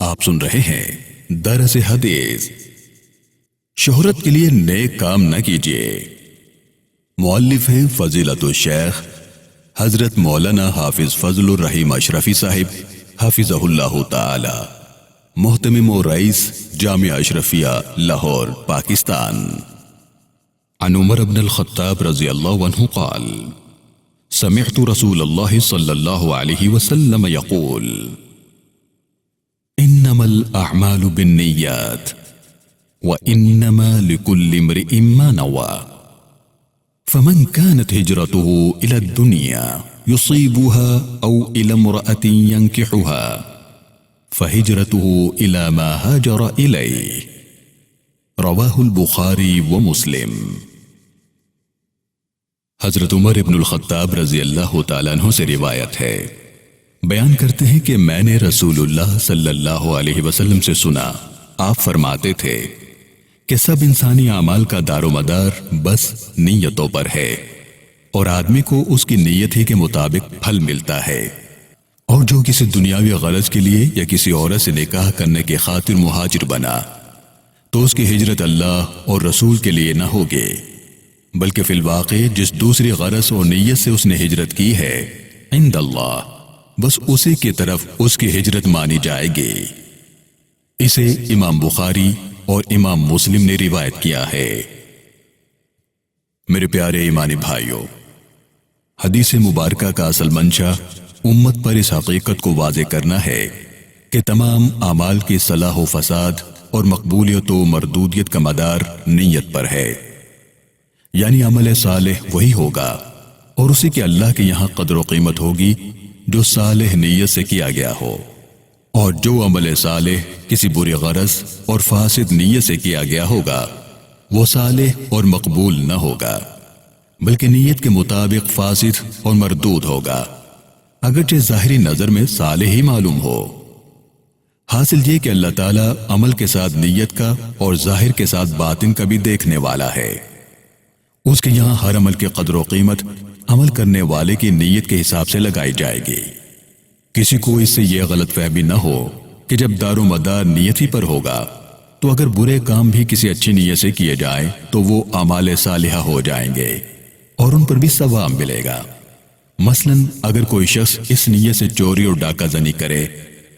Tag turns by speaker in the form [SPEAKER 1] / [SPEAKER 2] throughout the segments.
[SPEAKER 1] آپ سن رہے ہیں درس حدیث۔ شہرت کے لیے نیک کام نہ کیجیے۔ مؤلف ہیں فضیلت الشیخ حضرت مولانا حافظ فضل الرحیم اشرفی صاحب حفظہ اللہ تعالی، محتمم و رئیس جامعہ اشرفیہ لاہور پاکستان۔ عن عمر بن الخطاب رضی اللہ عنہ قال سمعت رسول اللہ صلی اللہ علیہ وسلم یقول انما الاعمال بالنیات وانما لكل امرئ ما نوى فمن كانت هجرته الى الدنيا يصيبها او الى امرأة ينكحها فهجرته الى ما هاجر اليه رواہ البخاری ومسلم۔ حضرت عمر بن الخطاب رضی اللہ تعالیٰ عنہ سے روایت ہے، بیان کرتے ہیں کہ میں نے رسول اللہ صلی اللہ علیہ وسلم سے سنا، آپ فرماتے تھے کہ سب انسانی اعمال کا دار و مدار بس نیتوں پر ہے، اور آدمی کو اس کی نیت ہی کے مطابق پھل ملتا ہے، اور جو کسی دنیاوی غرض کے لیے یا کسی عورت سے نکاح کرنے کی خاطر مہاجر بنا تو اس کی ہجرت اللہ اور رسول کے لیے نہ ہوگی، بلکہ فی الواقع جس دوسری غرض اور نیت سے اس نے ہجرت کی ہے عند اللہ، بس اسی کی طرف اس کی ہجرت مانی جائے گی۔ اسے امام بخاری اور امام مسلم نے روایت کیا ہے۔ میرے پیارے ایمانی بھائیوں، حدیث مبارکہ کا اصل منشا امت پر اس حقیقت کو واضح کرنا ہے کہ تمام اعمال کی صلاح و فساد اور مقبولیت و مردودیت کا مدار نیت پر ہے، یعنی عمل صالح وہی ہوگا اور اسی کے اللہ کے یہاں قدر و قیمت ہوگی جو صالح نیت سے کیا گیا ہو، اور جو عمل صالح کسی بری غرض اور فاسد نیت سے کیا گیا ہوگا وہ صالح اور مقبول نہ ہوگا، بلکہ نیت کے مطابق فاسد اور مردود ہوگا، اگرچہ ظاہری نظر میں صالح ہی معلوم ہو۔ حاصل یہ کہ اللہ تعالیٰ عمل کے ساتھ نیت کا اور ظاہر کے ساتھ باطن کا بھی دیکھنے والا ہے۔ اس کے یہاں ہر عمل کی قدر و قیمت عمل کرنے والے کی نیت کے حساب سے لگائی جائے گی۔ کسی کو اس سے یہ غلط فہمی نہ ہو کہ جب دار و مدار نیت ہی پر ہوگا تو اگر برے کام بھی کسی اچھی نیت سے کیے جائیں تو وہ اعمال صالحہ ہو جائیں گے اور ان پر بھی ثواب ملے گا۔ مثلا اگر کوئی شخص اس نیت سے چوری اور ڈاکہ زنی کرے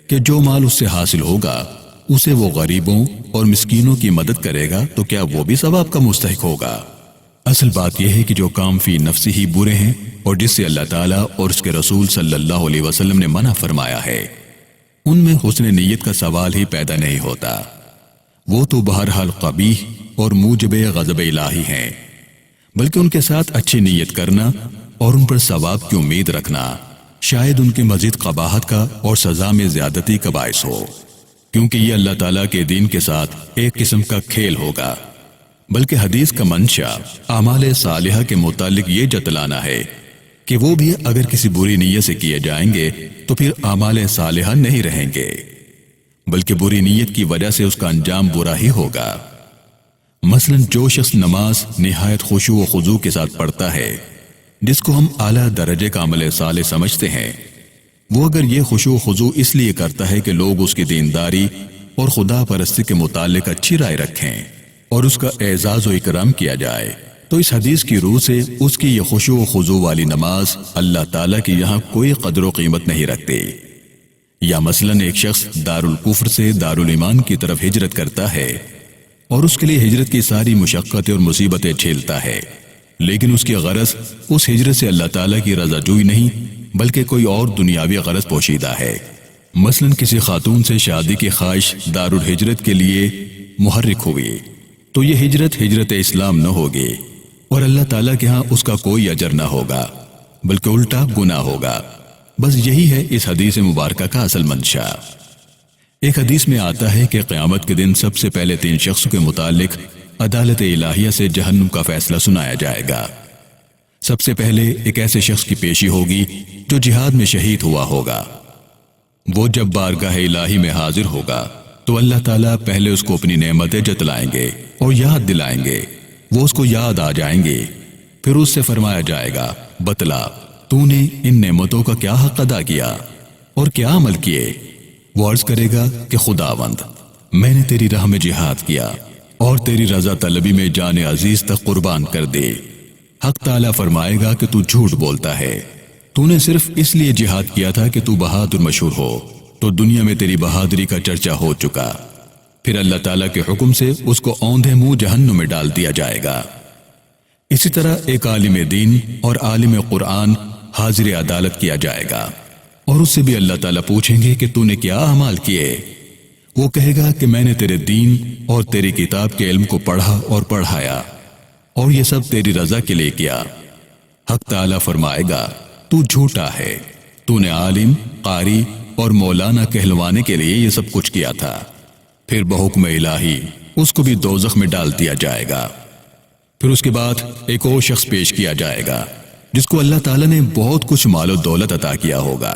[SPEAKER 1] کہ جو مال اس سے حاصل ہوگا اسے وہ غریبوں اور مسکینوں کی مدد کرے گا تو کیا وہ بھی ثواب کا مستحق ہوگا؟ اصل بات یہ ہے کہ جو کام فی نفسی ہی برے ہیں اور جس سے اللہ تعالیٰ اور اس کے رسول صلی اللہ علیہ وسلم نے منع فرمایا ہے، ان میں حسن نیت کا سوال ہی پیدا نہیں ہوتا، وہ تو بہرحال قبیح اور موجب غضب الہی ہیں، بلکہ ان کے ساتھ اچھی نیت کرنا اور ان پر ثواب کی امید رکھنا شاید ان کی مزید قباحت کا اور سزا میں زیادتی کا باعث ہو، کیونکہ یہ اللہ تعالیٰ کے دین کے ساتھ ایک قسم کا کھیل ہوگا۔ بلکہ حدیث کا منشا اعمال صالحہ کے متعلق یہ جتلانا ہے کہ وہ بھی اگر کسی بری نیت سے کیے جائیں گے تو پھر اعمال صالحہ نہیں رہیں گے، بلکہ بری نیت کی وجہ سے اس کا انجام برا ہی ہوگا۔ مثلا جو شخص نماز نہایت خشوع و خضوع کے ساتھ پڑھتا ہے، جس کو ہم اعلیٰ درجے کا عمل صالح سمجھتے ہیں، وہ اگر یہ خشوع و خضوع اس لیے کرتا ہے کہ لوگ اس کی دینداری اور خدا پرستی کے متعلق اچھی رائے رکھیں اور اس کا اعزاز و اکرام کیا جائے، تو اس حدیث کی روح سے اس کی یہ خشوع و خضوع والی نماز اللہ تعالیٰ کی یہاں کوئی قدر و قیمت نہیں رکھتی۔ یا مثلا ایک شخص دارالکفر سے دارالایمان کی طرف ہجرت کرتا ہے اور اس کے لیے ہجرت کی ساری مشقتیں اور مصیبتیں جھیلتا ہے، لیکن اس کی غرض اس ہجرت سے اللہ تعالیٰ کی رضا جوئی نہیں بلکہ کوئی اور دنیاوی غرض پوشیدہ ہے۔ مثلا کسی خاتون سے شادی کی خواہش دارالہجرت کے لیے محرک ہوئی تو یہ ہجرت اسلام نہ ہوگی اور اللہ تعالیٰ کے ہاں اس کا کوئی اجر نہ ہوگا بلکہ الٹا گناہ ہوگا۔ بس یہی ہے اس حدیث مبارکہ کا اصل منشا۔ ایک حدیث میں آتا ہے کہ قیامت کے دن سب سے پہلے 3 شخصوں کے متعلق عدالت الہیہ سے جہنم کا فیصلہ سنایا جائے گا۔ سب سے پہلے ایک ایسے شخص کی پیشی ہوگی جو جہاد میں شہید ہوا ہوگا۔ وہ جب بارگاہ الہی میں حاضر ہوگا تو اللہ تعالیٰ پہلے اس کو اپنی نعمتیں جتلائیں گے اور یاد دلائیں گے، وہ اس کو یاد آ جائیں گے، پھر اس سے فرمایا جائے گا بتلا تو نے ان نعمتوں کا کیا حق ادا کیا اور کیا عمل کیے؟ وہ عرض کرے گا کہ خداوند، میں نے تیری راہ میں جہاد کیا اور تیری رضا طلبی میں جان عزیز تک قربان کر دی۔ حق تعالیٰ فرمائے گا کہ تو جھوٹ بولتا ہے، تو نے صرف اس لیے جہاد کیا تھا کہ تو بہادر مشہور ہو، تو دنیا میں تیری بہادری کا چرچا ہو چکا۔ پھر اللہ تعالیٰ کے حکم سے اس کو اوندھے منہ جہنم میں ڈال دیا جائے گا۔ اسی طرح ایک عالم دین اور عالم قرآن حاضر عدالت کیا جائے گا، اور اس سے بھی اللہ تعالیٰ پوچھیں گے کہ تو نے کیا اعمال کیے؟ وہ کہے گا کہ میں نے تیرے دین اور تیری کتاب کے علم کو پڑھا اور پڑھایا، اور یہ سب تیری رضا کے لیے کیا۔ حق تعالیٰ فرمائے گا تو جھوٹا ہے، تو نے عالم، قاری اور مولانا کہلوانے کے لیے یہ سب کچھ کیا تھا۔ پھر بحکم الہی اس کو بھی دوزخ میں ڈال دیا جائے گا۔ پھر اس کے بعد ایک اور شخص پیش کیا جائے گا جس کو اللہ تعالیٰ نے بہت کچھ مال و دولت عطا کیا ہوگا۔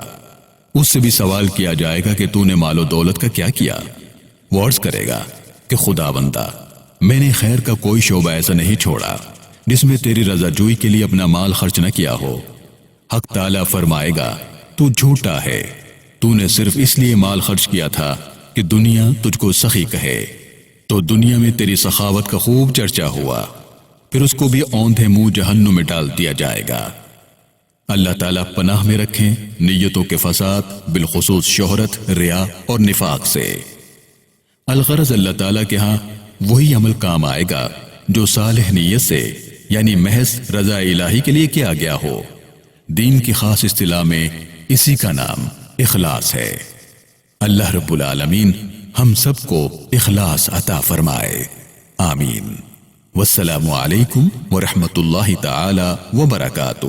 [SPEAKER 1] اس سے بھی سوال کیا جائے گا کہ تو نے مال و دولت کا کیا کیا؟ وہ عرض کرے گا کہ خداوندہ، میں نے خیر کا کوئی شعبہ ایسا نہیں چھوڑا جس میں تیری رضا جوئی کے لیے اپنا مال خرچ نہ کیا ہو۔ حق تعالیٰ فرمائے گا تو جھوٹا ہے، تو نے صرف اس لیے مال خرچ کیا تھا کہ دنیا تجھ کو سخی کہے، تو دنیا میں تیری سخاوت کا خوب چرچا ہوا۔ پھر اس کو بھی اوندھے منہ جہنم میں ڈال دیا جائے گا۔ اللہ تعالیٰ پناہ میں رکھیں نیتوں کے فساد، بالخصوص شہرت، ریا اور نفاق سے۔ الغرض اللہ تعالیٰ کے ہاں وہی عمل کام آئے گا جو صالح نیت سے، یعنی محض رضا الہی کے لیے کیا گیا ہو۔ دین کی خاص اصطلاح میں اسی کا نام اخلاص ہے۔ اللہ رب العالمین ہم سب کو اخلاص عطا فرمائے، آمین۔ والسلام علیکم ورحمۃ اللہ تعالی وبرکاتہ۔